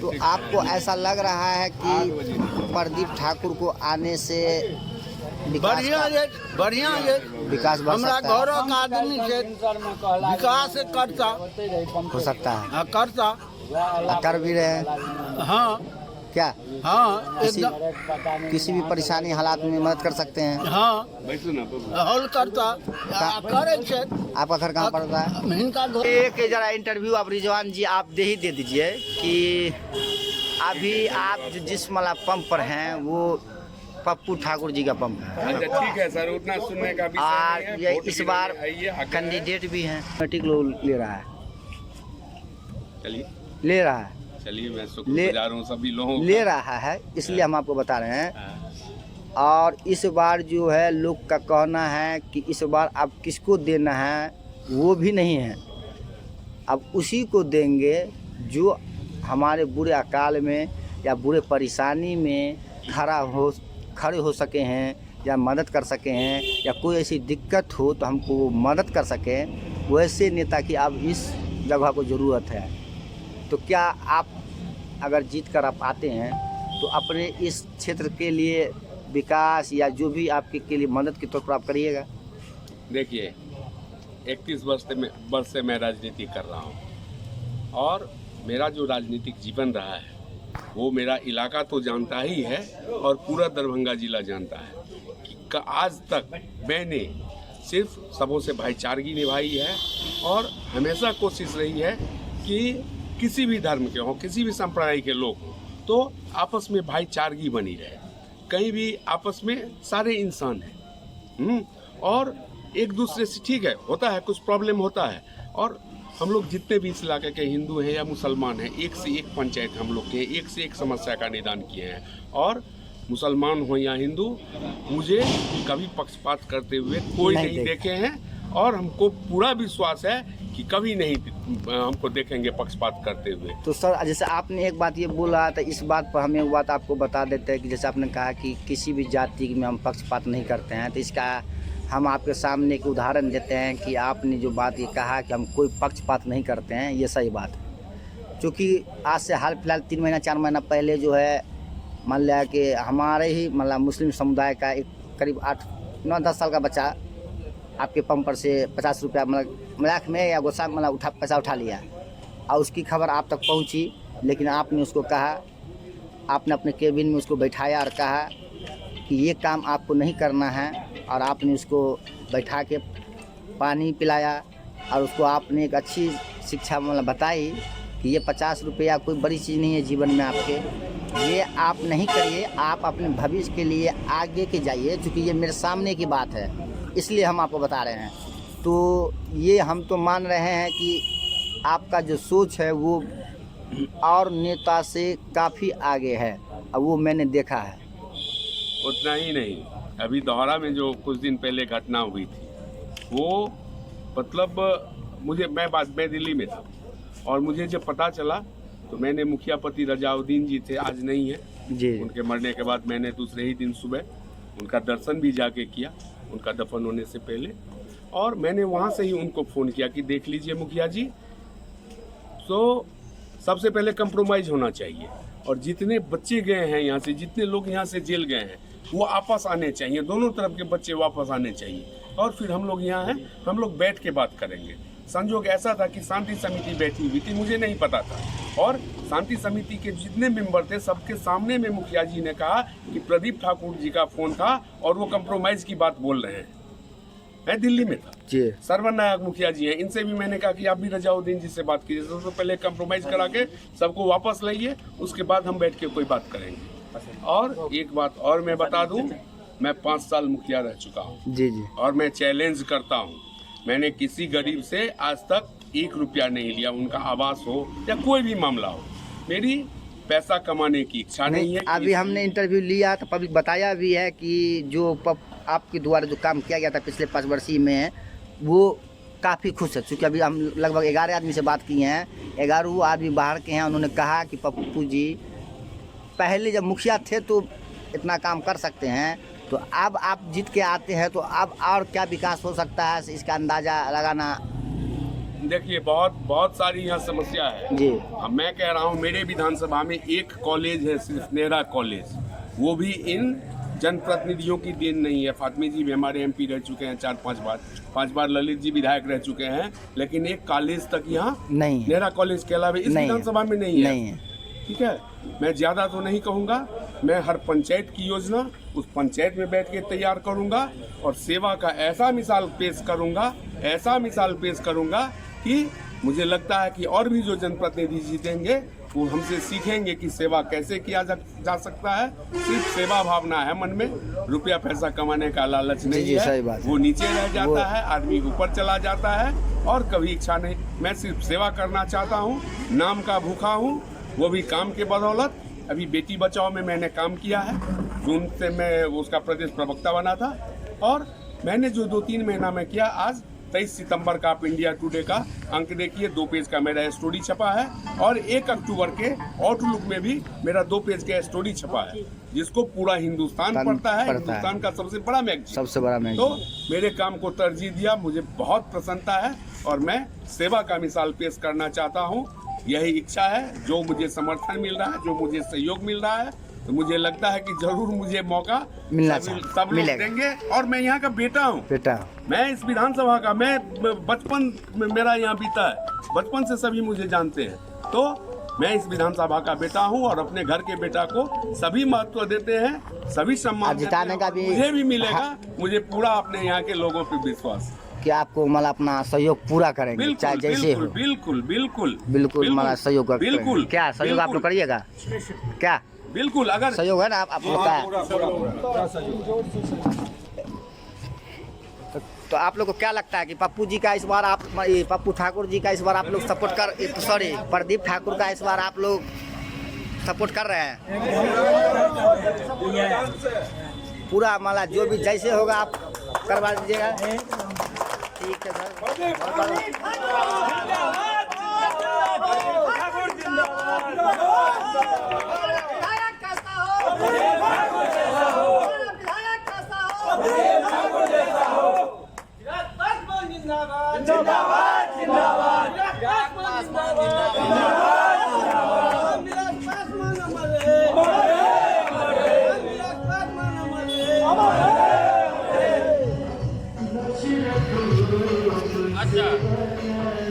तो आपको ऐसा लग रहा है कि प्रदीप ठाकुर को आने से बढ़िया विकास बढ़ हमरा सकता घरों का आदमी से विकास करता है, हो सकता है, करता कर भी रहे हैं हाँ क्या? हाँ किसी भी परेशानी हालात में मदद कर सकते हैं। हाँ हल करता करे छे। आपका घर कहाँ पड़ता है? हिनका घर एक जरा इंटरव्यू आप रिजवान जी आप दे दीजिए कि अभी आप जिस मतलब पंप पर हैं वो पप्पू ठाकुर जी का पंप है। अच्छा ठीक है सर, उतना सुनने का भी और ये इस बार कैंडिडेट भी हैं, टिक ले रहा है, चलिए ले रहा है, चलिए मैं शुक्रगुजार हूँ सभी लोगों का। ले रहा है, इसलिए हम आपको बता रहे हैं। और इस बार जो है लोग का कहना है कि इस बार अब किसको देना है वो भी नहीं है, अब उसी को देंगे जो हमारे बुरे अकाल में या बुरे परेशानी में खड़े हो सके हैं या मदद कर सके हैं, या कोई ऐसी दिक्कत हो तो हमको वो मदद कर सकें, वैसे नेता की अब इस जगह को ज़रूरत है। तो क्या आप अगर जीत कर आप आते हैं तो अपने इस क्षेत्र के लिए विकास या जो भी आपके के लिए मदद के तौर पर आप करिएगा? देखिए 31 वर्ष से मैं राजनीति कर रहा हूँ और मेरा जो राजनीतिक जीवन रहा है वो मेरा इलाका तो जानता ही है और पूरा दरभंगा जिला जानता है कि आज तक मैंने सिर्फ सबों से भाईचारगी निभाई है और हमेशा कोशिश रही है कि किसी भी धर्म के हों, किसी भी संप्रदाय के लोग हों, तो आपस में भाईचारगी बनी रहे। कहीं भी आपस में सारे इंसान हैं और एक दूसरे से ठीक है, होता है कुछ प्रॉब्लम होता है, और हम लोग जितने भी इस इलाके के हिंदू हैं या मुसलमान हैं, एक से एक पंचायत हम लोग के एक से एक समस्या का निदान किए हैं। और मुसलमान हो या हिंदू, मुझे कभी पक्षपात करते हुए कोई नहीं देखे हैं और हमको पूरा विश्वास है कि कभी नहीं हमको देखेंगे पक्षपात करते हुए। तो सर जैसे आपने एक बात ये बोला तो इस बात पर हम एक बात आपको बता देते हैं कि जैसे आपने कहा कि किसी भी जाति में हम पक्षपात नहीं करते हैं, तो इसका हम आपके सामने एक उदाहरण देते हैं कि आपने जो बात ये कहा कि हम कोई पक्षपात नहीं करते हैं, ये सही बात है। क्योंकि आज से हाल फिलहाल 3 महीना 4 महीना पहले जो है मान लिया कि हमारे ही मतलब मुस्लिम समुदाय का एक करीब 8-9-10 साल का बच्चा आपके पंप पर से 50 रुपया मतलब मजाक में या गुस्सा मतलब पैसा उठा लिया और उसकी खबर आप तक पहुंची, लेकिन आपने उसको कहा, आपने अपने केबिन में उसको बैठाया और कहा कि ये काम आपको नहीं करना है, और आपने उसको बैठा के पानी पिलाया और उसको आपने एक अच्छी शिक्षा मतलब बताई कि ये 50 रुपया कोई बड़ी चीज़ नहीं है जीवन में आपके, ये आप नहीं करिए, आप अपने भविष्य के लिए आगे के जाइए। चूँकि ये मेरे सामने की बात है इसलिए हम आपको बता रहे हैं। तो ये हम तो मान रहे हैं कि आपका जो सोच है वो और नेता से काफ़ी आगे है, और वो मैंने देखा है। उतना ही नहीं, अभी दोहरा में जो कुछ दिन पहले घटना हुई थी वो मतलब मैं दिल्ली में था और मुझे जब पता चला तो मैंने मुखियापति रजाउद्दीन जी थे, आज नहीं है जी, उनके मरने के बाद मैंने दूसरे ही दिन सुबह उनका दर्शन भी जाके किया उनका दफन होने से पहले, और मैंने वहाँ से ही उनको फ़ोन किया कि देख लीजिए मुखिया जी, तो सबसे पहले कंप्रोमाइज़ होना चाहिए और जितने बच्चे गए हैं यहाँ से, जितने लोग यहाँ से जेल गए हैं वो वापस आने चाहिए, दोनों तरफ के बच्चे वापस आने चाहिए, और फिर हम लोग यहाँ हैं, हम लोग बैठ के बात करेंगे। संजोग ऐसा था कि शांति समिति बैठी हुई थी, मुझे नहीं पता था, और शांति समिति के जितने मेंबर थे सबके सामने में मुखिया जी ने कहा कि प्रदीप ठाकुर जी का फोन था और वो कंप्रोमाइज की बात बोल रहे हैं। मैं दिल्ली में था जी, सरवन नायक मुखिया जी हैं, इनसे भी मैंने कहा कि आप भी रजाउद्दीन जी से बात कीजिए, सबसे पहले कंप्रोमाइज करा के सबको वापस लाइए, उसके बाद हम बैठ के कोई बात करेंगे। और एक बात और मैं बता दूं, मैं 5 साल मुखिया रह चुका हूं जी जी, और मैं चैलेंज करता हूं, मैंने किसी गरीब से आज तक 1 रुपया नहीं लिया, उनका आवास हो या कोई भी मामला हो, मेरी पैसा कमाने की इच्छा नहीं है। अभी हमने इंटरव्यू लिया तो पब्लिक बताया भी है कि जो आपके द्वारा जो काम किया गया था पिछले 5 वर्षीय में वो काफ़ी खुश है। चूँकि अभी हम लगभग 11 आदमी से बात किए हैं, 11 आदमी बाहर के हैं, उन्होंने कहा कि पप्पू जी पहले जब मुखिया थे तो इतना काम कर सकते हैं, तो अब आप जीत के आते हैं तो अब और क्या विकास हो सकता है इसका अंदाज़ा लगाना देखिए बहुत सारी यहाँ समस्या है जी। अब मैं कह रहा हूँ मेरे विधानसभा में एक कॉलेज है, सिर्फ नेहरा कॉलेज, वो भी इन जनप्रतिनिधियों की देन नहीं है। फातमी जी भी हमारे एमपी रह चुके हैं 5 बार ललित जी विधायक रह चुके हैं, लेकिन एक कॉलेज तक यहाँ नहीं है, नेहरा कॉलेज के अलावा इस नहीं है। विधानसभा में नहीं है। ठीक है, मैं ज़्यादा तो नहीं कहूँगा, मैं हर पंचायत की योजना उस पंचायत में बैठ के तैयार करूँगा और सेवा का ऐसा मिसाल पेश करूँगा कि मुझे लगता है कि और भी जो जनप्रतिनिधि जीतेंगे वो हमसे सीखेंगे कि सेवा कैसे किया जा सकता है। सिर्फ सेवा भावना है मन में, रुपया पैसा कमाने का लालच नहीं जी, है। सही बात। वो नीचे रह जाता है, आदमी ऊपर चला जाता है और कभी इच्छा नहीं। मैं सिर्फ सेवा करना चाहता हूँ, नाम का भूखा हूँ, वो भी काम के बदौलत। अभी बेटी बचाओ में मैंने काम किया है, जून से मैं उसका प्रदेश प्रवक्ता बना था और मैंने जो 2-3 महीना में किया, आज 23 सितंबर का आप इंडिया टुडे का अंक देखिए, 2 पेज का मेरा स्टोरी छपा है और 1 अक्टूबर के आउटलुक में भी मेरा 2 पेज का स्टोरी छपा है, जिसको पूरा हिंदुस्तान पढ़ता है। हिंदुस्तान का सबसे बड़ा मैगजीन। तो मेरे काम को तरजीह दिया, मुझे बहुत प्रसन्नता है और मैं सेवा का मिसाल पेश करना चाहता हूँ। यही इच्छा है, जो मुझे समर्थन मिल रहा है, जो मुझे सहयोग मिल रहा है, तो मुझे लगता है कि जरूर मुझे मौका मिलना सब लोग देंगे। और मैं यहाँ का बेटा हूँ, मैं इस विधानसभा का, मैं बचपन में मेरा यहाँ बीता है, बचपन से सभी मुझे जानते हैं। तो मैं इस विधानसभा का बेटा हूँ और अपने घर के बेटा को सभी महत्व देते हैं, सभी सम्मान जिताने का भी मुझे भी मिलेगा। मुझे पूरा अपने यहाँ के लोगों पर विश्वास कि आपको मतलब अपना सहयोग पूरा करेंगे, चाहे जैसे हो। बिल्कुल हमारा सहयोग करेंगे। क्या सहयोग आप लोग करिएगा? क्या बिल्कुल, अगर सहयोग है ना आप लोग का? तो आप लोग को क्या लगता है कि पप्पू जी का इस बार आप, पप्पू ठाकुर जी का इस बार आप लोग सपोर्ट कर, सॉरी प्रदीप ठाकुर का इस बार आप लोग सपोर्ट कर रहे हैं? पूरा मतलब जो भी जैसे होगा आप करवा दीजिएगा। ठीक है सर।